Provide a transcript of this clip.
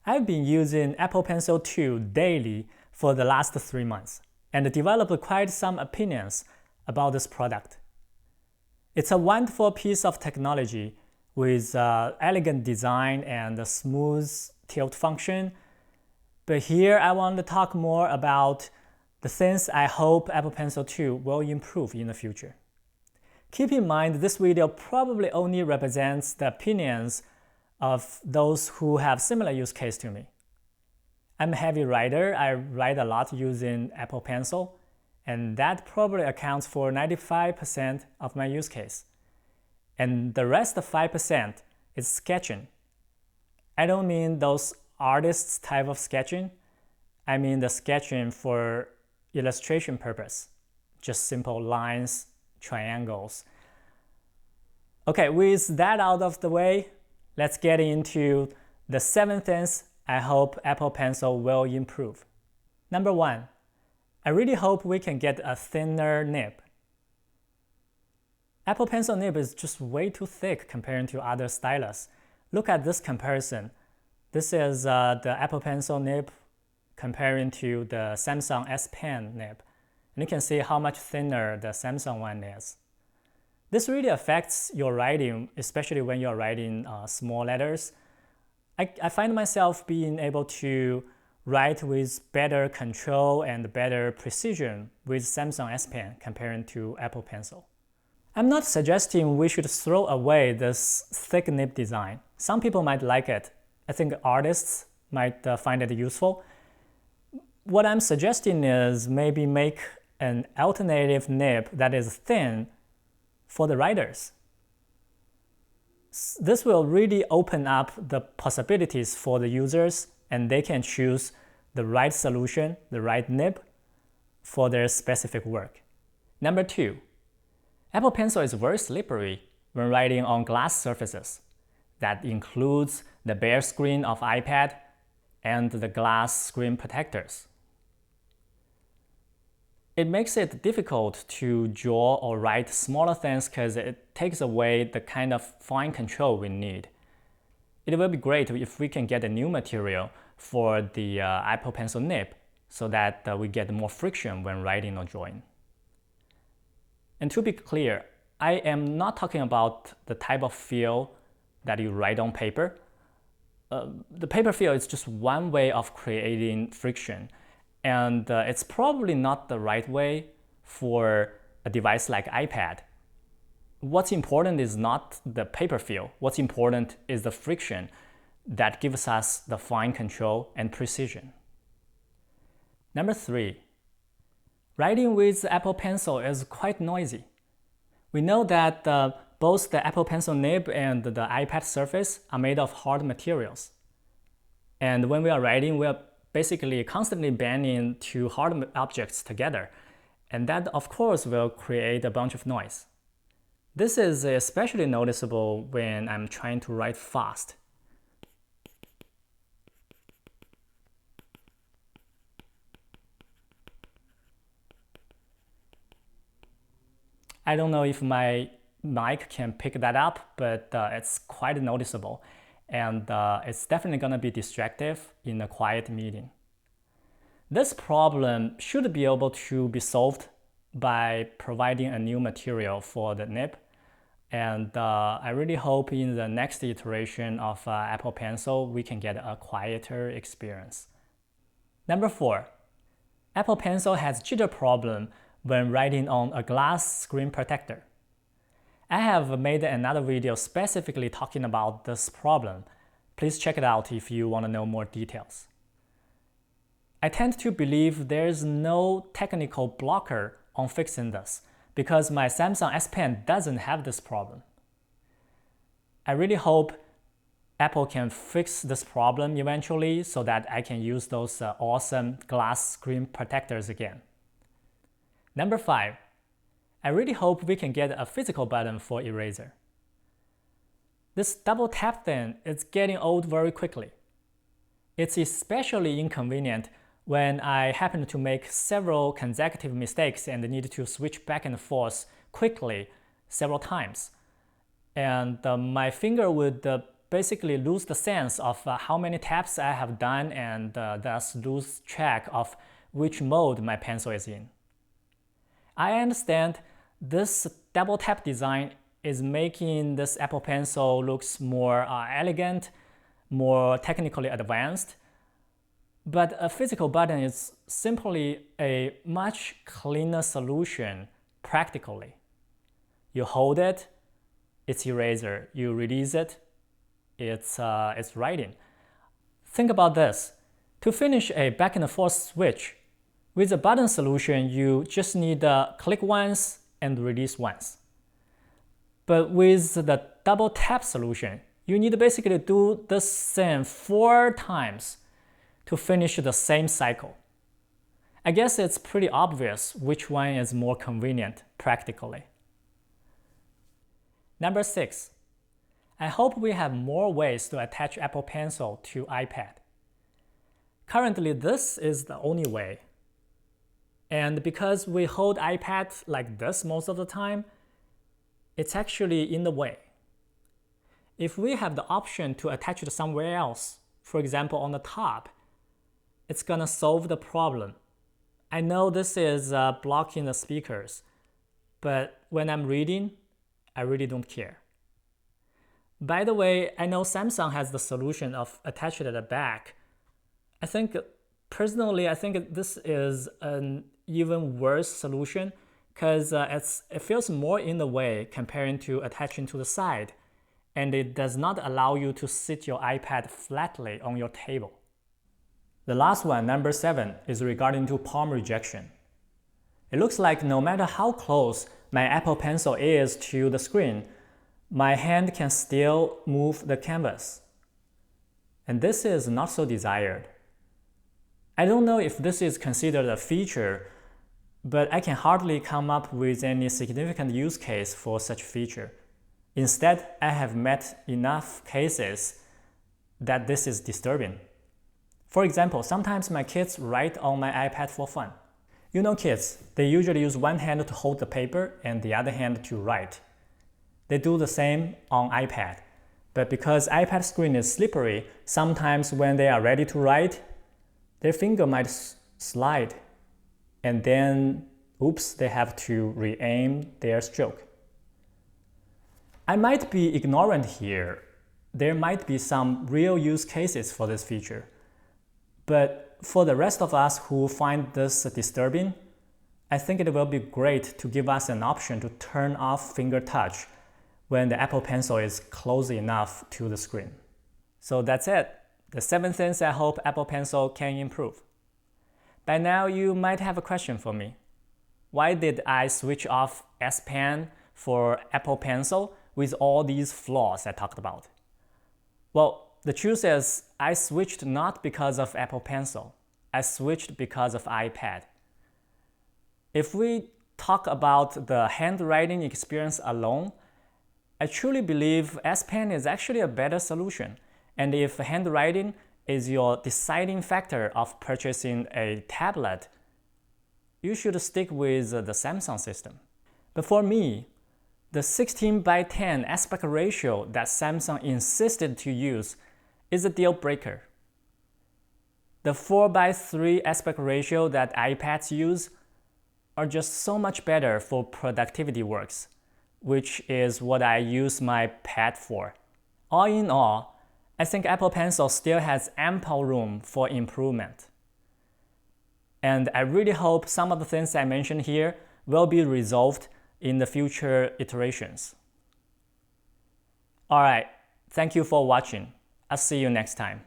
I've been using Apple Pencil 2 daily for the last 3 months and developed quite some opinions about this product. It's a wonderful piece of technology with elegant design and a smooth tilt function. But here I want to talk more about the things I hope Apple Pencil 2 will improve in the future. Keep in mind this video probably only represents the opinions of those who have similar use case to me. I'm a heavy writer. I write a lot using Apple Pencil, and that probably accounts for 95% of my use case. And the rest of 5% is sketching. I don't mean those artists type of sketching. I mean the sketching for illustration purpose, just simple lines, triangles. Okay, with that out of the way, let's get into the 7 things I hope Apple Pencil will improve. Number 1, I really hope we can get a thinner nib. Apple Pencil nib is just way too thick compared to other stylus. Look at this comparison. This is the Apple Pencil nib comparing to the Samsung S Pen nib. And you can see how much thinner the Samsung one is. This really affects your writing, especially when you're writing small letters. I find myself being able to write with better control and better precision with Samsung S Pen compared to Apple Pencil. I'm not suggesting we should throw away this thick nib design. Some people might like it. I think artists might find it useful. What I'm suggesting is maybe make an alternative nib that is thin for the writers. This will really open up the possibilities for the users, and they can choose the right solution, the right nib for their specific work. Number 2, Apple Pencil is very slippery when writing on glass surfaces. That includes the bare screen of iPad and the glass screen protectors. It makes it difficult to draw or write smaller things because it takes away the kind of fine control we need. It will be great if we can get a new material for the Apple Pencil nib so that we get more friction when writing or drawing. And to be clear, I am not talking about the type of feel that you write on paper. The paper feel is just one way of creating friction. And it's probably not the right way for a device like iPad. What's important is not the paper feel. What's important is the friction that gives us the fine control and precision. Number 3, writing with Apple Pencil is quite noisy. We know that both the Apple Pencil nib and the iPad surface are made of hard materials. And when we are writing, we are basically constantly banging two hard objects together, and that of course will create a bunch of noise. This is especially noticeable when I'm trying to write fast. I don't know if my mic can pick that up, but it's quite noticeable. And it's definitely going to be distractive in a quiet meeting. This problem should be able to be solved by providing a new material for the nib. And I really hope in the next iteration of Apple Pencil, we can get a quieter experience. Number 4, Apple Pencil has jitter problem when writing on a glass screen protector. I have made another video specifically talking about this problem. Please check it out if you want to know more details. I tend to believe there's no technical blocker on fixing this because my Samsung S Pen doesn't have this problem. I really hope Apple can fix this problem eventually so that I can use those awesome glass screen protectors again. Number 5, I really hope we can get a physical button for eraser. This double tap thing is getting old very quickly. It's especially inconvenient when I happen to make several consecutive mistakes and need to switch back and forth quickly several times. And my finger would basically lose the sense of how many taps I have done and thus lose track of which mode my pencil is in. I understand this double tap design is making this Apple Pencil looks more elegant, more technically advanced, but a physical button is simply a much cleaner solution practically. You hold it, it's eraser. You release it, it's writing. Think about this. To finish a back and forth switch, with a button solution, you just need to click once and release once. But with the double tap solution, you need to basically do the same 4 times to finish the same cycle. I guess it's pretty obvious which one is more convenient practically. Number 6. I hope we have more ways to attach Apple Pencil to iPad. Currently, this is the only way. And because we hold iPad like this most of the time, it's actually in the way. If we have the option to attach it somewhere else, for example on the top, it's gonna solve the problem. I know this is blocking the speakers, but when I'm reading, I really don't care. By the way, I know Samsung has the solution of attaching it at the back. Personally, I think this is an even worse solution because it feels more in the way comparing to attaching to the side, and it does not allow you to sit your iPad flatly on your table. The last one, number 7, is regarding to palm rejection. It looks like no matter how close my Apple Pencil is to the screen, my hand can still move the canvas. And this is not so desired. I don't know if this is considered a feature, but I can hardly come up with any significant use case for such feature. Instead, I have met enough cases that this is disturbing. For example, sometimes my kids write on my iPad for fun. You know kids, they usually use one hand to hold the paper and the other hand to write. They do the same on iPad. But because iPad screen is slippery, sometimes when they are ready to write, their finger might slide, and then, oops, they have to re-aim their stroke. I might be ignorant here. There might be some real use cases for this feature. But for the rest of us who find this disturbing, I think it will be great to give us an option to turn off finger touch when the Apple Pencil is close enough to the screen. So that's it. The 7 things I hope Apple Pencil can improve. By now, you might have a question for me. Why did I switch off S Pen for Apple Pencil with all these flaws I talked about? Well, the truth is, I switched not because of Apple Pencil. I switched because of iPad. If we talk about the handwriting experience alone, I truly believe S Pen is actually a better solution. And if handwriting is your deciding factor of purchasing a tablet, you should stick with the Samsung system. But for me, the 16:10 aspect ratio that Samsung insisted to use is a deal breaker. The 4:3 aspect ratio that iPads use are just so much better for productivity works, which is what I use my pad for. All in all, I think Apple Pencil still has ample room for improvement. And I really hope some of the things I mentioned here will be resolved in the future iterations. Alright, thank you for watching. I'll see you next time.